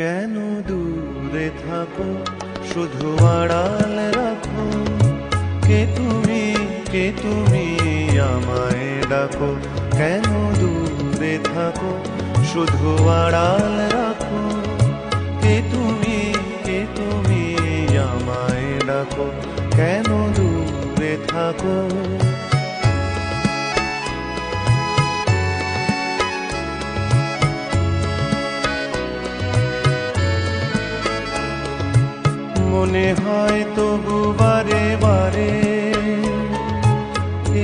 কেন দূরে থাকো, শুধু আড়াল রাখো, কে তুমি আমায় ডাকো। কেন দূরে থাকো, শুধু আড়াল রাখো, কে তুমি আমায় ডাকো। কেন দূরে থাকো। মনে হয় তবু বারে বারে,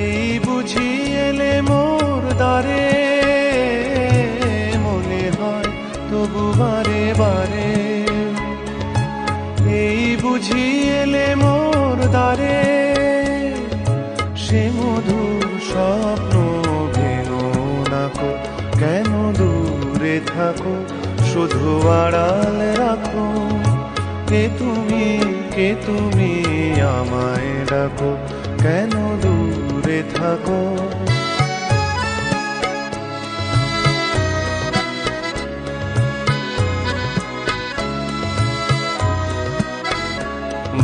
এই বুঝি এলে মোর দ্বারে। মনে হয় তবু বারে বারে, এই বুঝি এলে মোর দ্বারে। সে মধুর স্বপ্ন ভেঙো নাকো। কেন দূরে থাকো, শুধু আড়াল রাখো, কে তুমি আমায় ডাকো। কেন দূরে থাকো।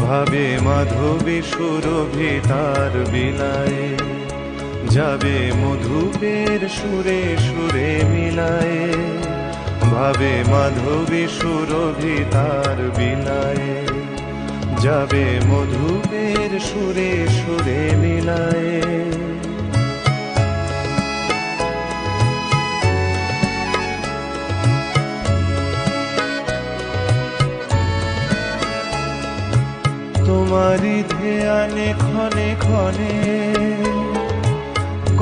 ভাবে মাধবী সুরভি তার বিলায়ে, যাবে মধুপের সুরে সুরে মিলায়ে। ভাবে মাধবী সুরভি তার বিলায়ে, যাবে মধুপের সুরে সুরে মিলায়ে। তোমারি ধ্যানে ক্ষণে ক্ষণে,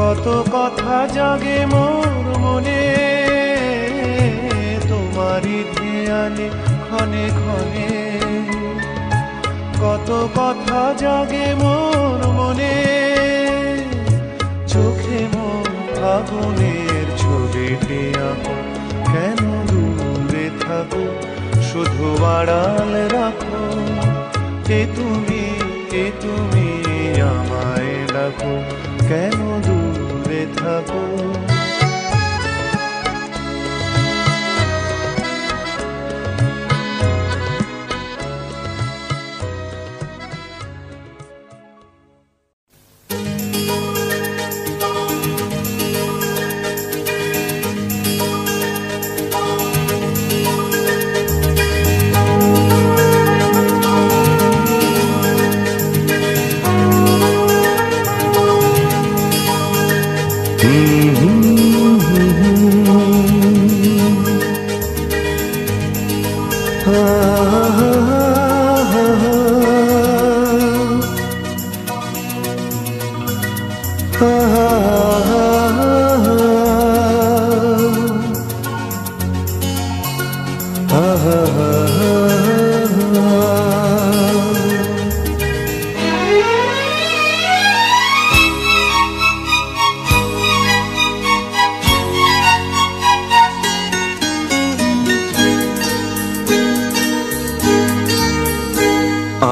কত কথা জাগে মোর মনে। তোমারি ধ্যানে ক্ষণে ক্ষণে, কত কথা জাগে মোর মনে। চোখে মোর আগুনের ছবিটি আঁকো। কেন দূরে থাকো, শুধু আড়াল রাখো, কে তুমি আমায় ডাকো। কেন দূরে থাকো।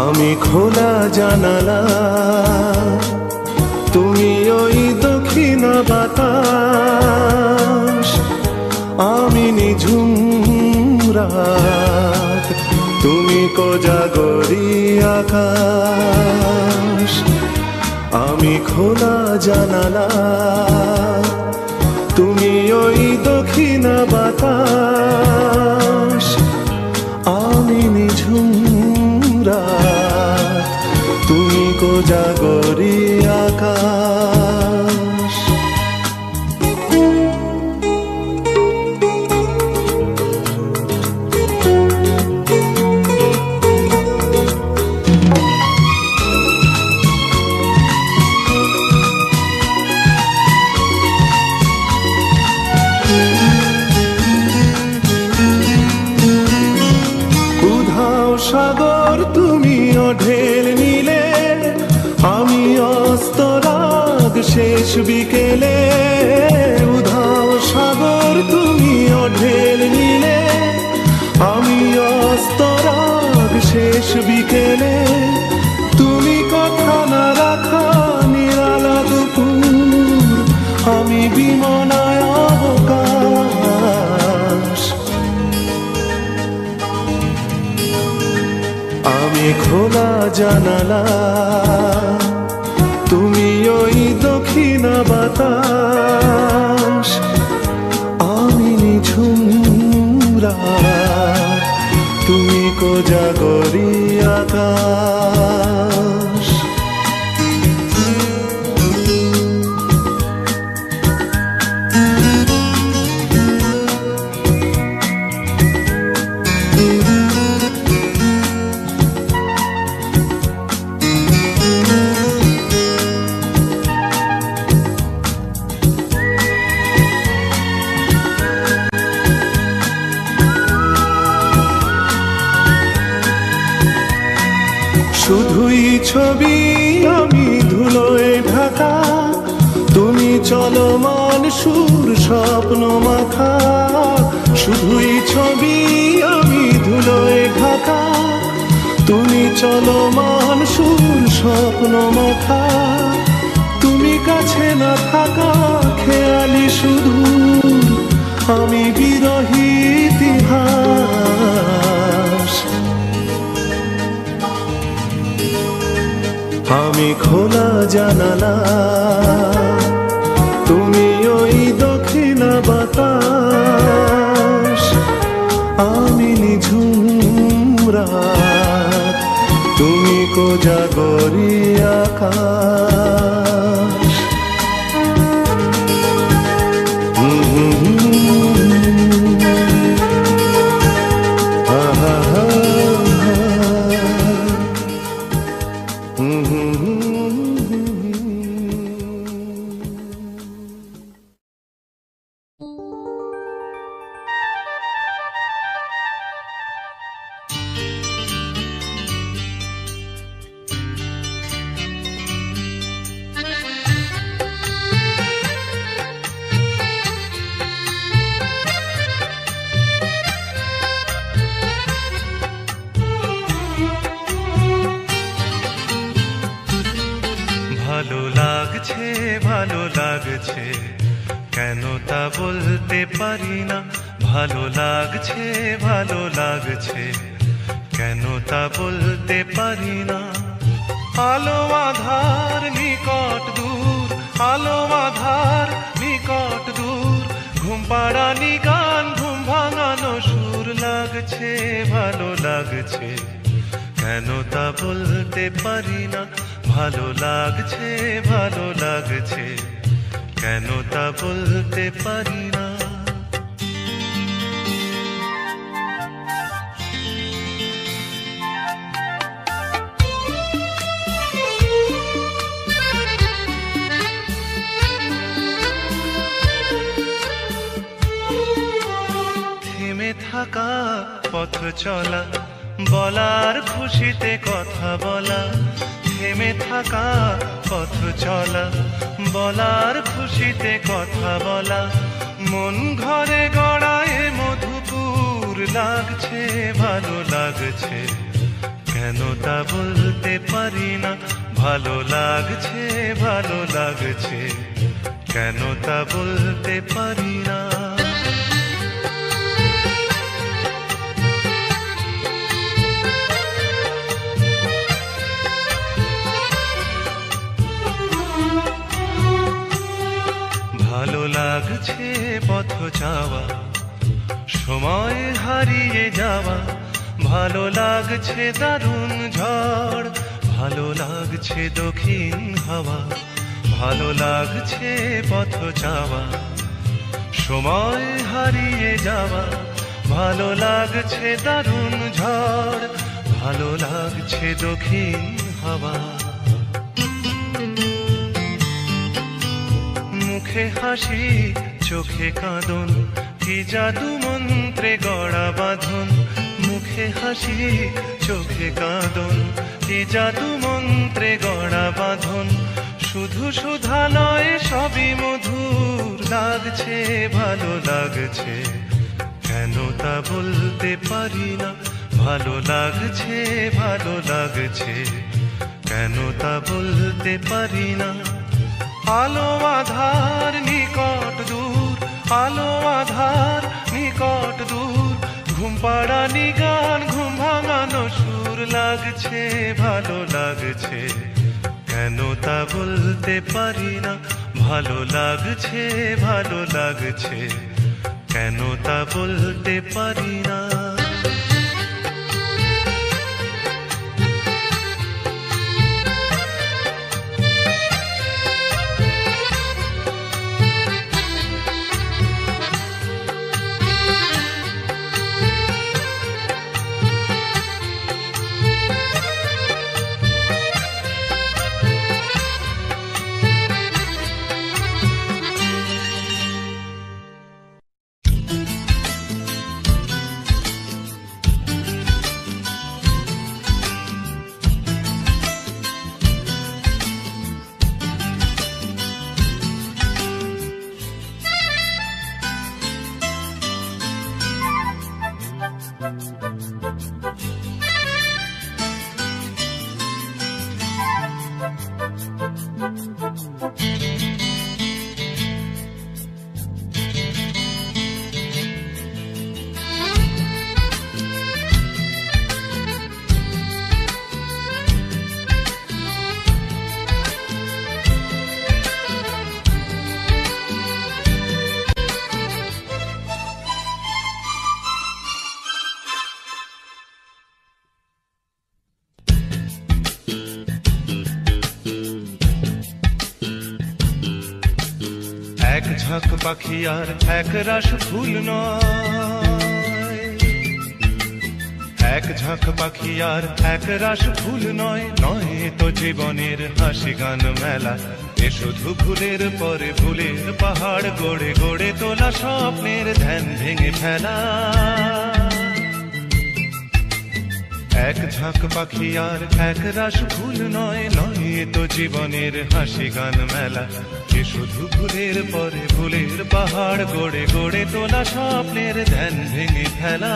আমি খোলা জানালা, তুমি ওই দক্ষিণ বাতাস। আমি নিঝুম রাত, তুমি কোজাগরি আকাশ। আমি খোলা জানালা, তুমি ওই দক্ষিণ বাতাস। আমি নিঝুম রাত, তুমি কোজাগরি আকাশ। সাগর তুমি ঢেল নিলে, আমি অস্তরাগ শেষ বিকেলে। উধাও সাগর তুমি ঢেল নিলে, আমি অস্তরাগ শেষ বিকেলে। তুমি কথা না রাখা নিরালা দুপুর, আমি বিমনায় অবকাশ। আমি খোলা জানালা, তুমি ওই দক্ষিণা বাতাস, আমি নিঝুম রাত, তুমি কোজাগরী আকাশ। শুধুই ছবি আমি ধুলোয় ঢাকা, তুমি চলমান সুর স্বপ্ন মাখা। শুধুই ছবি আমি ধুলোয় ঢাকা, তুমি চলমান সুর স্বপ্ন মাখা। তুমি কাছে না থাকা খেয়ালি শুধু, আমি বিরহী ইতিহাস। আমি খোলা জানালা, তুমি ওই দক্ষিণা বাতাস, আমি নিঝুম রাত, তুমি কোজাগরী আকাশ। ভালো লাগছে ভালো লাগছে, কেন তা বলতে পারি না। ভালো লাগছে ভালো লাগছে, কেন তা বলতে পারি না। আলো আধার নিকট দূর, আলো আধার নিকট দূর, ঘুম পাড়ানি গান ঘুম ভাঙানো সুর। লাগছে ভালো লাগছে, কেন তা বলতে পারি না। ভালো লাগছে ভালো লাগছে, কেন তা বলতে পারি না। থেমে থাকা পথ চলা, বলার খুশিতে কথা বলা। থেমে থাকা পথ চলা, বলার খুশিতে কথা বলা। মন ঘরে গড়ায় মধুপুর। লাগছে ভালো লাগছে, কেন তা বলতে পারি না। ভালো লাগছে ভালো লাগছে, কেন তা বলতে পারি না। ভালো লাগছে পথ যাওয়া, সময় হারিয়ে যাওয়া। ভালো লাগছে দারুণ ঝড়, ভালো লাগছে দক্ষিণ হাওয়া। ভালো লাগছে পথ যাওয়া, সময় হারিয়ে যাওয়া। ভালো লাগছে দারুণ ঝড়, ভালো লাগছে দক্ষিণ হাওয়া। মুখে হাসি চোখে কাঁদন, কি জাদু মন্ত্রে গড়া বাঁধন। মুখে হাসি চোখে কাঁদন, কি জাদু মন্ত্রে গড়া বাঁধন। শুধু সুধা নয় সবই মধুর। লাগছে ভালো লাগছে, কেন তা বলতে পারি না। ভালো লাগছে ভালো লাগছে, কেন তা বলতে পারি না। আলো আধার নিকট দূর, আলো আধার নিকট দূর, ঘুম পাড়ানি গান ঘুম ভাঙানো সুর। লাগছে ভালো লাগছে কেন তা বলতে পারি না ভালো লাগছে কেন তা বলতে পারি না এক ঝাঁক পাখি আর এক রাস ফুল নয় এক ঝাঁক পাখি আর এক রাস ফুল নয় নয় তো জীবনের হাসি গান মেলা এ শুধু ভুলের পরে ভুলের পাহাড় গড়ে গড়ে তোলা স্বপ্নের ধ্যান ভেঙে ফেলা এক ঝাঁক পাখি আর এক রাস ফুল নয় নয় তো জীবনের হাসি গান মেলা এ শুধু ভুলের পরে ভুলের পাহাড় গড়ে গড়ে তোলা স্বপ্নের ধ্যান ভেঙে ফেলা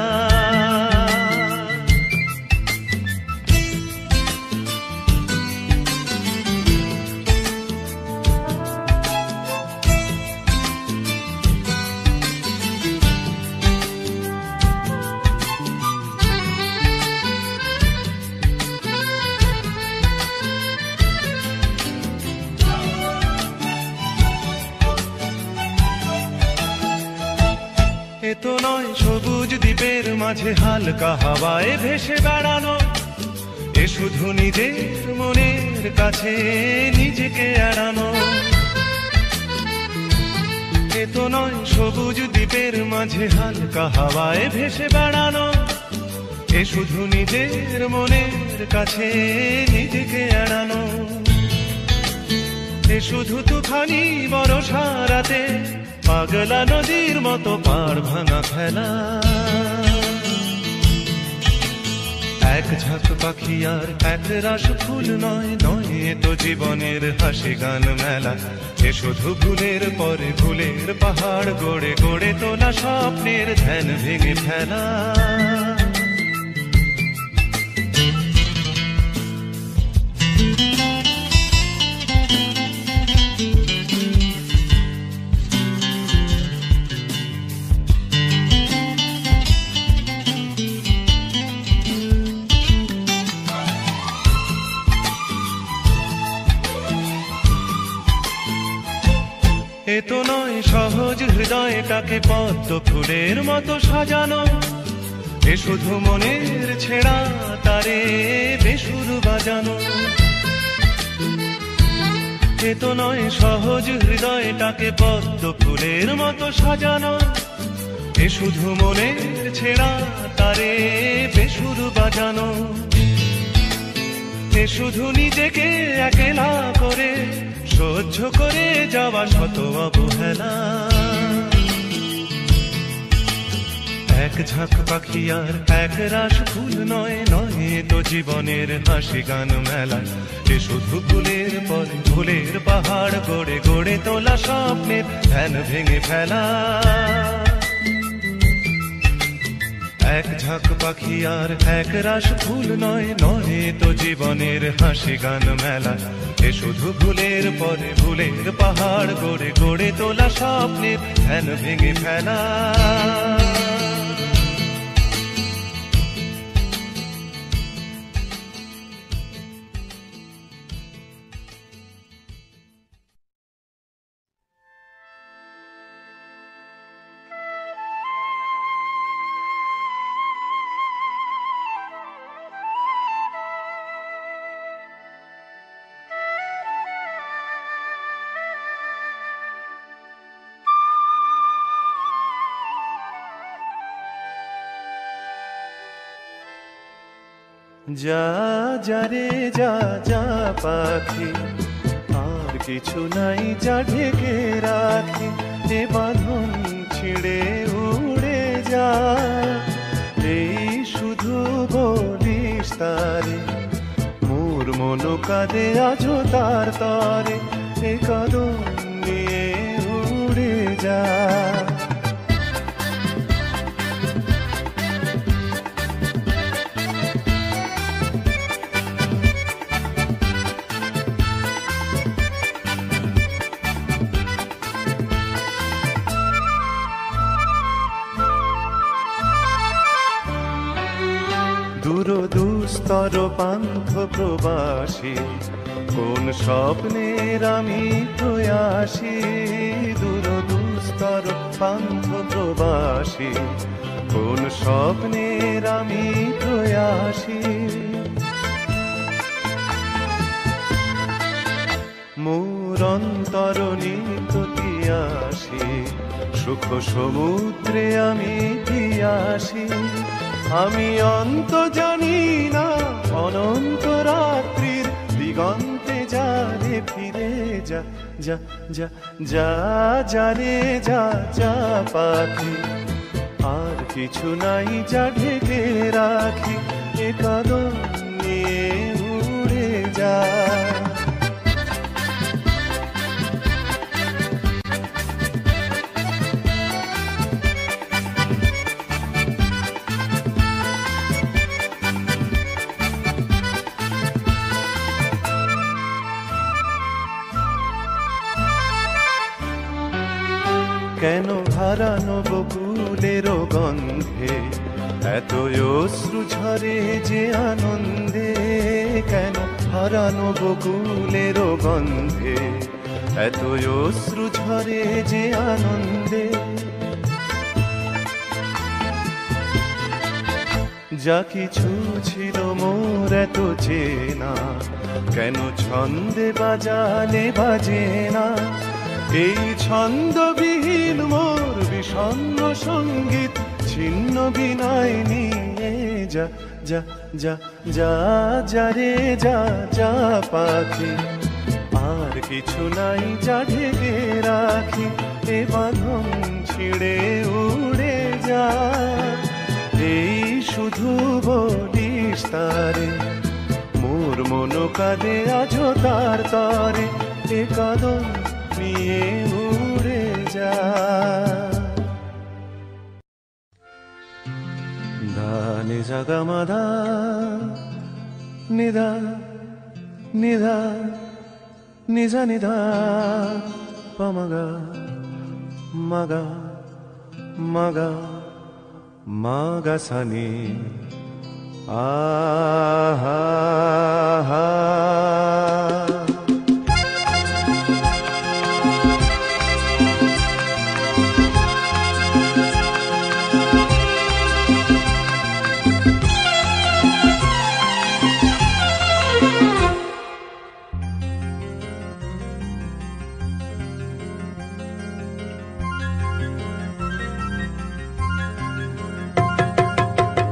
এ তো নয় সবুজ দ্বীপের মাঝে হালকা হাওয়ায় ভেসে বেড়ানো এ শুধু নিজের মনের কাছে নিজেকে এড়ানো এ তো নয় সবুজ দ্বীপের মাঝে হালকা হাওয়ায় ভেসে বেড়ানো এ শুধু নিজের মনের কাছে নিজেকে এড়ানো এ শুধু তুফানি বর্ষা রাতে পাগলা নদীর মতো পাড় ভাঙা খেলা এক ঝাঁক পাখি আর এক রাস ফুল নয় নয় তো জীবনের হাসি গান মেলা এ শুধু ভুলের পরে ভুলের পাহাড় গড়ে গড়ে তোলা স্বপ্নের ধ্যান ভেঙে ফেলা এ তো নয় সহজ হৃদয়টাকে পদ্ম ফুলের মতো সাজানো এ শুধু মনের ছেঁড়া তারে বেসুর বাজানো এ তো নয় সহজ হৃদয়টাকে পদ্ম ফুলের মতো সাজানো এ শুধু মনের ছেঁড়া তারে বেসুর বাজানো এ শুধু নিজেকে একলা করে সহ্য করে যাওয়া শত অবহেলা এক ঝাঁক পাখি আর এক রাস ফুল নয় নয় তো জীবনের হাসি গান মেলা এ শুধু ভুলের পরে ভুলের পাহাড় গড়ে গড়ে তোলা স্বপ্নের ধ্যান ভেঙে ফেলা এক ঝাঁক পাখি আর এক রাস ফুল নয় নয় তো জীবনের হাসি গান মেলা এ শুধু ভুলের পরে ভুলের পাহাড় গড়ে গড়ে তোলা স্বপ্নের ধ্যান ভেঙে ফেলা যা যা রে যা যা পাখি, আর কিছু নাই যা ঢেকে রাখি, এ বাঁধন ছিঁড়ে উড়ে যা। এই শুধু বলিস তারে, মোর মন কাঁদে আজও তার তরে, এ কদম নিয়ে উড়ে যা। দূরদুস্তর পান্থ প্রবাসী, কোন স্বপ্নের আমি প্রয়াসী। দূরদুস্তর পান্থ প্রবাসী, কোন স্বপ্নের আমি প্রয়াসী। মোর অন্তর নিত তিয়াসী, সুখ সমুদ্রে আমি পিয়াসী। আমি অন্ত জানি না অনন্ত রাত্রির দিগন্তে যা রে ফিরে যা। যা যা যা যা রে যা যা পাখি, আর কিছু নাই যা ঢেকে রাখি, এ কদম নিয়ে উড়ে যা। কেন হারানো বকুলের গন্ধে এত অশ্রু ঝরে যে আনন্দে। কেন হারানো বকুলের গন্ধে এত অশ্রু ঝরে যে আনন্দে। যা কিছু ছিল মোর এত চেনা, কেন ছন্দে বাজালে বাজে না। এই ছন্দবিহীন মোর বিষণ্ণ সঙ্গীত ছিন্ন বিনয় নিয়ে যা। যা যা যা যা রে যা যা পাখি, আর কিছু নাই যা ঢেকে রাখি, এ বাঁধন ছিঁড়ে উড়ে যা। এই শুধু বলিস তারে, মোর মন কাঁদে আজও তার তরে, এ কদম নিয়ে উড়ে যা। ধা নি সা গা মা ধা নি ধা নি ধা নি সা নি ধা পা মা গা মা গা মা গা মা গা সা নি আ হা হা।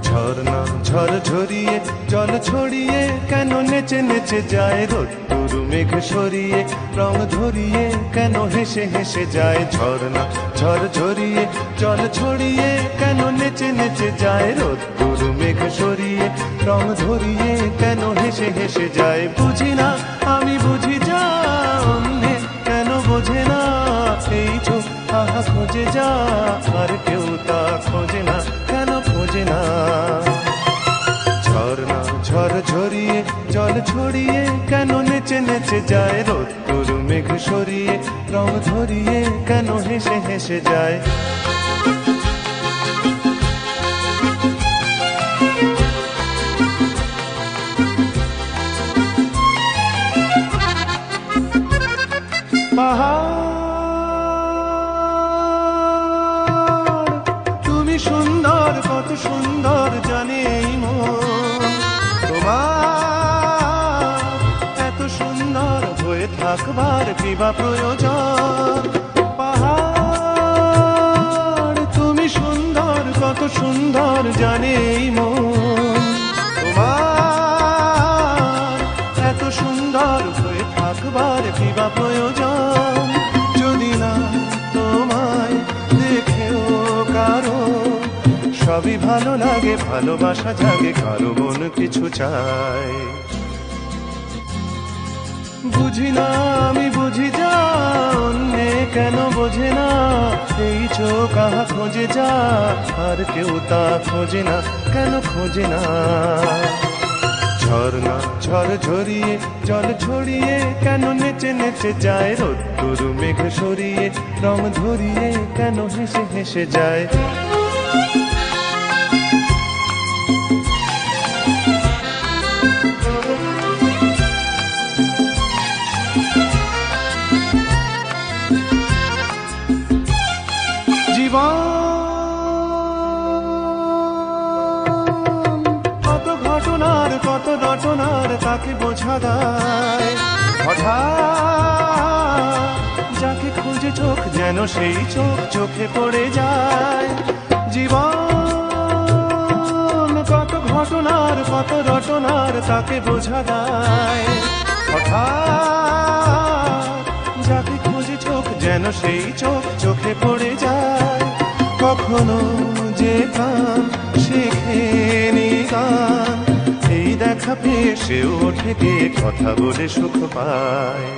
ঝর্ণা ঝড় ঝরিয়ে জল ছড়িয়ে কেন নেচে নেচে যায় রোদ্দুর মেঘ সরিয়ে রং ধরিয়ে কেন হেসে হেসে যায়। ঝর্ণা ঝড় ঝরিয়ে জল ছড়িয়ে কেন নেচে নেচে যায় রোদ্দুর মেঘ সরিয়ে রং ধরিয়ে কেন হেসে হেসে যায়। বুঝি না আমি বুঝি যা অন্যে কেন বোঝে না, এই চোখ আহা খোঁজে যা আর কেউ তা খোঁজে না, কেন খোঁজে না। ঝর্ণা ঝড় ঝরিয়ে জল ছড়িয়ে কেন নেচে নেচে যায় রোদ্দুর মেঘ সরিয়ে রং ধরিয়ে কেন হেসে হেসে যায়। পাহাড় তুমি সুন্দর, কত সুন্দর জানে এই মন তোমার, এত সুন্দর হয়ে থাকবার কিবা প্রয়োজন। পাহাড় তুমি সুন্দর, কত সুন্দর জানে এই মন তোমার, সবই ভালো লাগে, ভালোবাসা জাগে, কারো মন কিছু চায়। বুঝি না আমি বুঝি যা, অন্যে কেন বোঝে না, এই চোখ আহা খোঁজে যা, আর কেউ তা খোঁজে না, কেন খোঁজে না। ঝর্ণা ঝড় ঝরিয়ে জল ছড়িয়ে কেন নেচে নেচে যায়, রোদ্দুর মেঘ সরিয়ে রং ধরিয়ে কেন হেসে হেসে যায়। জীবন কত ঘটনার কত রটনার তাকে বোঝা দায়, হঠাৎ যাকে খুঁজে চোখ যেন সেই চোখ চোখে পড়ে যায়। জীবন কত ঘটনার কত রটনার তাকে বোঝা দায়, হঠাৎ যাকে খুঁজে চোখ যেন সেই চোখ চোখে পড়ে যায়। কখনো যে কান শেখেনি গান, এই দেখা পেয়ে সেও ওঠে গিয়ে কথা বলে সুখ পায়।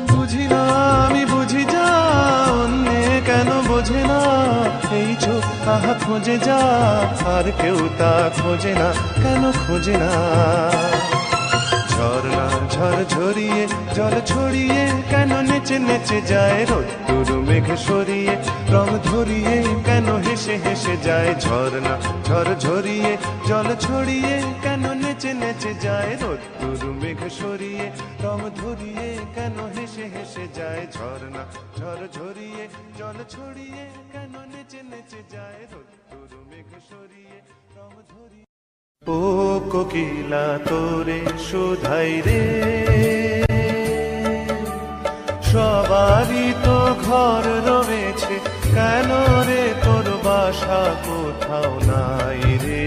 বুঝি না আমি বুঝি যা, অন্যে কেন বোঝে না, এই চোখ আহা খোঁজে যা, আর কেউ তা খোঁজে না, কেন খোঁজে না। ঝর্ণা ঝড় ঝরিয়ে জল ছড়িয়ে কেন নেচে নেচে যায়, রোদ্দুর মেঘ সরিয়ে রং ধরিয়ে কেন হেসে হেসে যায়। ঝর্ণা ঝড় ঝরিয়ে জল ছড়িয়ে কেন নেচে নেচে যায়, রোদ্দুর মেঘ সরিয়ে রং ধরিয়ে কেন হেসে হেসে যায়। ঝর্ণা ঝড় ঝরিয়ে জল ছড়িয়ে কেন নেচে নেচে যায়, রোদ্দুর মেঘ সরিয়ে রং ধরিয়ে। ও কোকিলা তোরে শুধাই রে, সবারই তো ঘর রয়েছে, কেন রে তোর বাসা কোথাও নাই রে।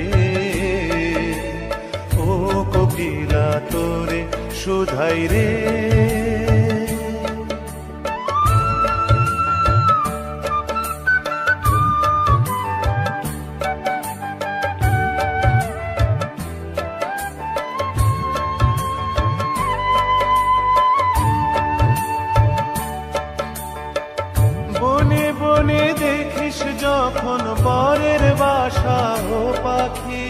ও কোকিলা তোরে শুধাই রে। যখন পরের বাসা ও পাখি,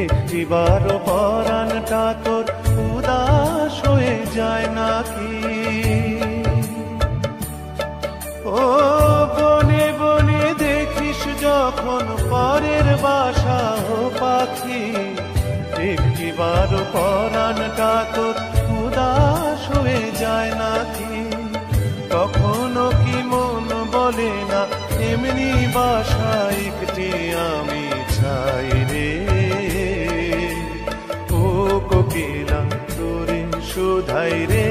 একটিবারও পরাণটা তোর উদাস হয়ে যায় নাকি। ও বনে বনে দেখিস যখন পরের বাসা ও পাখি, একটিবারও পরাণটা তোর উদাস হয়ে যায় নাকি। কখনো কি মন বলে না এমনি বাসা একটি আমি চাই রে। ও কোকিলা তোরে শুধাই রে।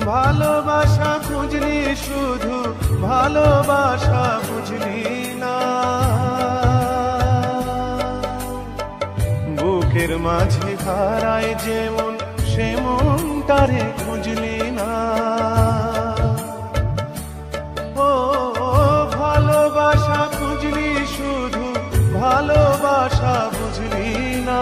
ভালোবাসা খুঁজলি শুধু ভালোবাসা বুঝলি না, বুকের মাঝে হারায় যেমন সেমন তারে খুঁজলি না। ও ভালোবাসা খুঁজলি শুধু ভালোবাসা বুঝলি না,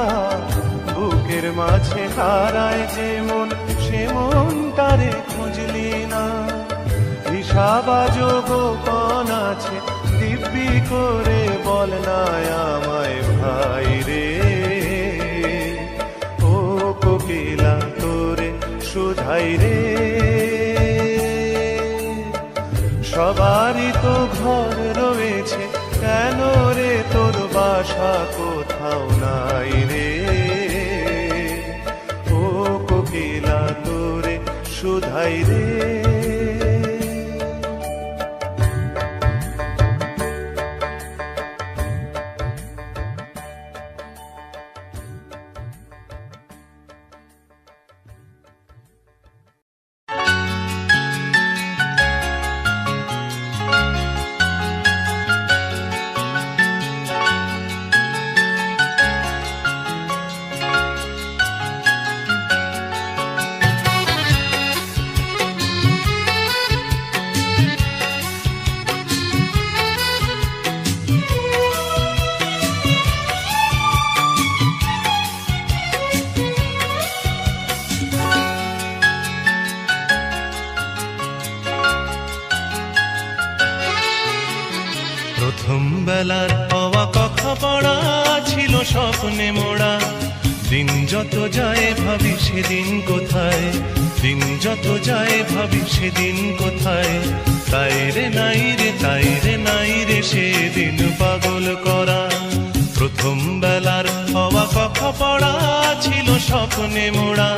বুকের মাঝে হারায় যেমন সেমন তারে খুঁজলি না। হিসাবাজো গোপন আছে দিব্যি করে বল না আমায় ভাই রে। ও কোকিলা তোরে শুধাই রে। সবারই তো ঘর রয়েছে, কেন রে তোর বাসা কোথাও নাই রে। ও কোকিলা তোরে শুধাই রে। বেলার হওয়া কথা পড়া ছিল স্বপ্নে মোড়া। দিন যত যায় ভাবি সেদিন কোথায়, দিন যত যায় ভাবি সেদিন কোথায়। তাই রে নাই রে, তাই রে নাই রে সেদিন পাগল করা। প্রথম বেলার হওয়া কথা পড়া ছিল স্বপ্নে মোড়া।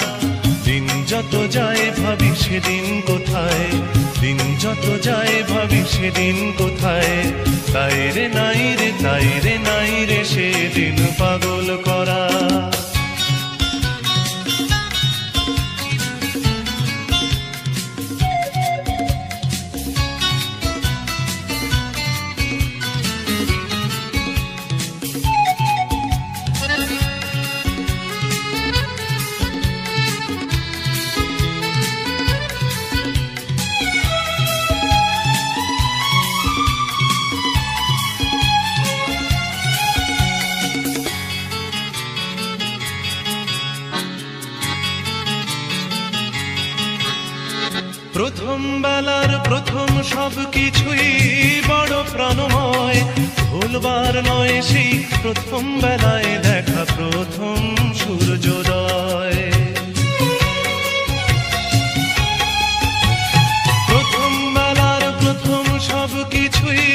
দিন যত যায় ভাবি সেদিন কোথায়, দিন যত যায় ভাবি সেদিন কোথায়। তাই রে নাই রে, তাই রে নাই রে সেদিন পাগল করা। প্রথম বেলার প্রথম সব কিছুই বড় প্রাণময়, ভুলবার নয় সেই প্রথম বেলায় দেখা প্রথম সূর্যোদয়। প্রথম বেলার প্রথম সব কিছুই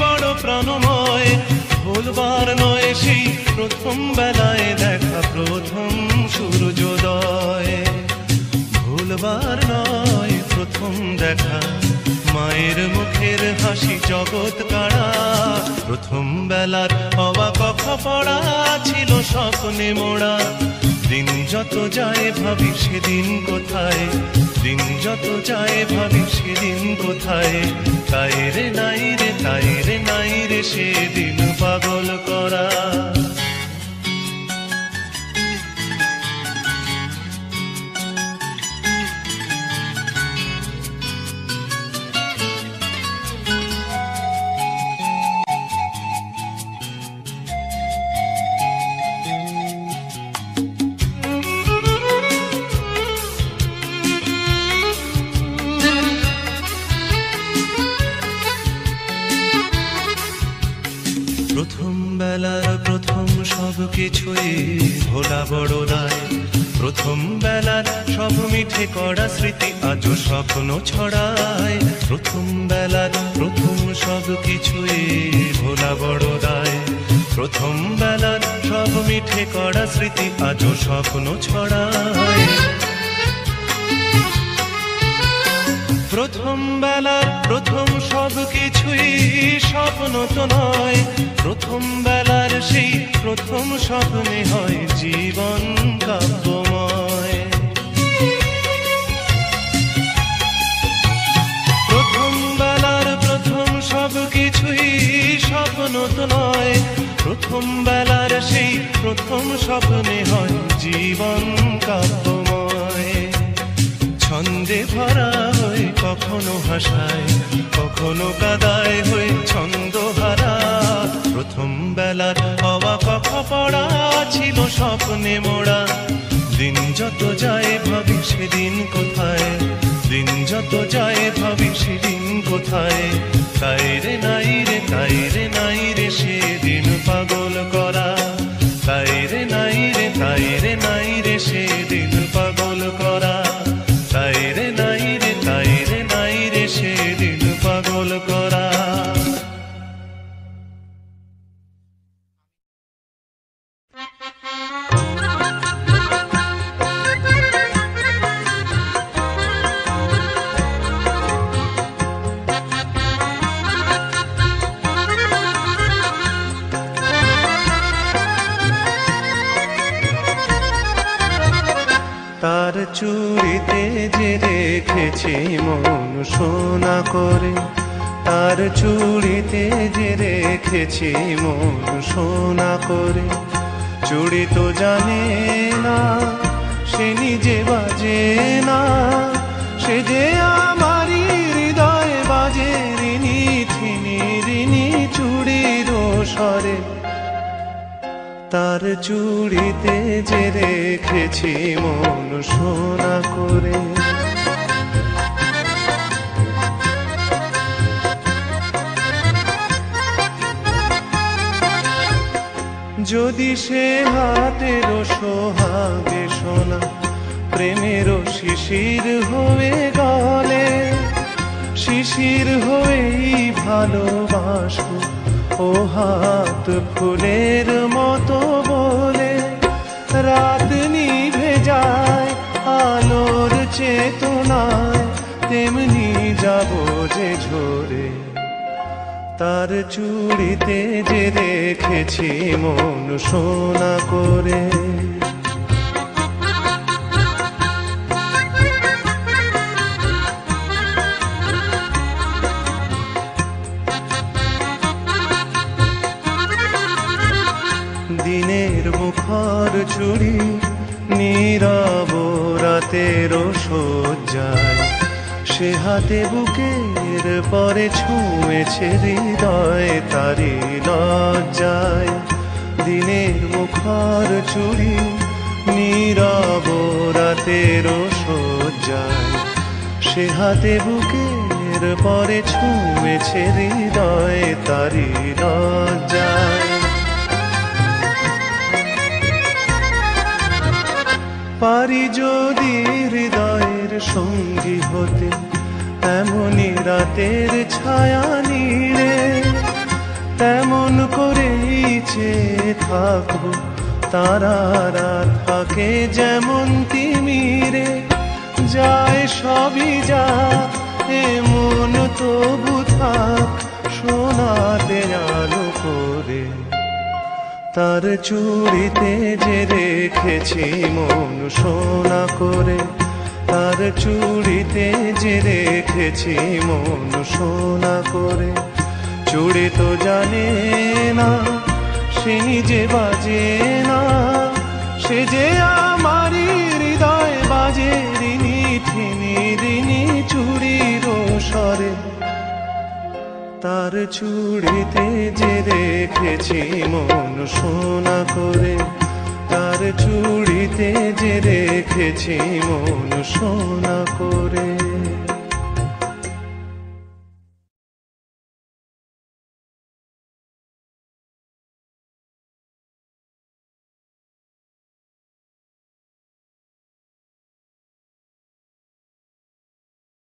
বড় প্রাণময়, ভুলবার নয় সেই প্রথম বেলায় দেখা প্রথম সূর্যোদয়। ভুলবার নয় প্রথম দেখা, মায়ের মুখের হাসি জগৎ কাড়া। প্রথম বেলার হওয়া কথা পড়া ছিল স্বপ্নে মোড়া। দিন যত যায় ভাবি সেদিন কোথায়, দিন যত যায় ভাবি সেদিন কোথায়। তাই রে নাই রে, তাই রে নাই রে সেদিন পাগল করা। প্রথম বেলার প্রথম সব কিছুই ভোলা বড় দায়। প্রথম বেলার সব মিঠে করা স্মৃতি আজও স্বপ্ন ছড়ায়। প্রথম বেলার প্রথম সব কিছুই ভোলা বড় দায়। প্রথম বেলার সব মিঠে করা স্মৃতি আজও স্বপ্ন ছড়ায়। প্রথম বেলার প্রথম সব কিছুই স্বপ্ন তো নয়, প্রথম বেলার সেই প্রথম স্বপ্নে হয় জীবন কাব্যময়। প্রথম বেলার প্রথম সব কিছুই স্বপ্ন তো নয়, প্রথম বেলার সেই প্রথম স্বপ্নে হয় জীবন কাব্যময়। ছন্দে ভরা হয়ে কখনো হাসায়, কখনো কাদায় হয়ে ছন্দহারা। প্রথম বেলার হওয়া কথা পড়া ছিল স্বপ্নে মোড়া। দিন যত যায় ভাবি সেদিন কোথায়, দিন যত যায় ভাবি সেদিন কোথায়। তাই রে নাই রে, তাই রে নাই রে সেদিন পাগল করা। তাই রে নাই রে, তাই রে নাই রে সেদিন পাগল করা। তাই রে নাই রে, তাই রে নাই রে সেদিন পাগল করা। তার চুড়িতে যে রেখেছি মন সোনা করে, তার চুড়িতে যে রেখেছি মন সোনা করে। চুড়ি তো জানে না সে নিজে বাজে না, সে যে আমারই হৃদয় বাজে রিনি থিনি রিনি চুড়ির স্বরে। তার চুড়িতে যে রেখেছি মন সোনা করে। যদি সে হাতের সোহাগে সোনা প্রেমেরও শিশির হয়ে গলে, শিশির হয়েই ভালোবাসবো ও হাত ফুলের মতো বলে। রাত নিভে যায় আলোর চেতনায়, তেমনি যাব যে ঝরে তার চুড়িতে যে রেখেছি মন সোনা করে। দিনের মুখর চুড়ি নীরব রাতেরও সজ্জায়, সে হাতে বুকের পরে ছুঁয়েছে হৃদয় তারি লজ্জায়। দিনের মুখর চুড়ি নীরব রাতেরও সজ্জায়, সে হাতে বুকের পরে ছুঁয়েছে হৃদয় তারি লজ্জায়। পারি যদি হৃদয়ের সঙ্গী হতে এমনই রাতের ছায়া নীড়ে, তেমন করেই চেয়ে থাকবো তারারা থাকে যেমন তিমিরে। যায় সবই যা এমন তবু থাক সোনাতে আলো করে, তার চুড়িতে যে রেখেছি মন সোনা করে। তার চুড়িতে যে রেখেছি মন সোনা করে। চুড়ি তো জানে না সে নিজে বাজে না, সে যে আমারই হৃদয় বাজে রিনি ঠিনি রিনি চুড়ির স্বরে। তার চুড়িতে যে রেখেছি মন সোনা করে। তার চুড়িতে যে রেখেছি মন সোনা করে।